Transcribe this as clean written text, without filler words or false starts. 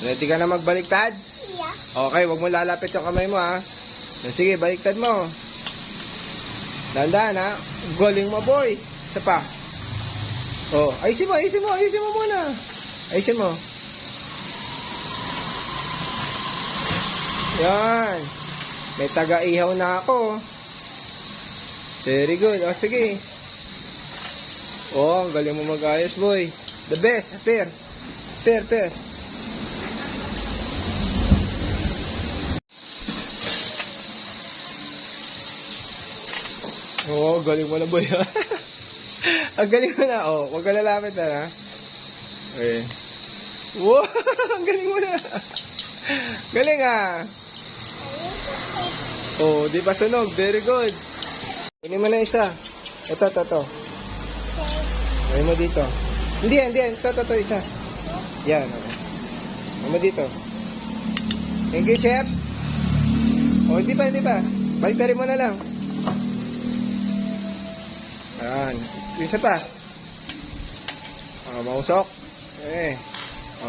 Ready ka na magbaliktad? Yeah. Okay, wag mo lalapit yung kamay mo, ha. Sige, baliktad mo. Dandan, ha. Galing mo, boy. Isa pa. Oh, ayusin mo muna. Ayusin mo. Yan. May taga-ihaw na ako. Very good. O, sige. Oh, ang galing mo mag-ayos, boy. The best. Pair. Oh, galing mo na, boy. Ang galing mo na. Oh, huwag ka lalapit na, ha. Okay. Wow, ang galing mo na. Galing, ha. Oh, di pa sunog. Very good. Kunin mo na isa. Ito. Kunin mo dito. Hindi yan. Ito, isa. Yan. Kunin mo dito. Thank you, chef. Oh, hindi pa. Baliktarin mo na lang. Ayan. Isa pa. Mausok. Okay.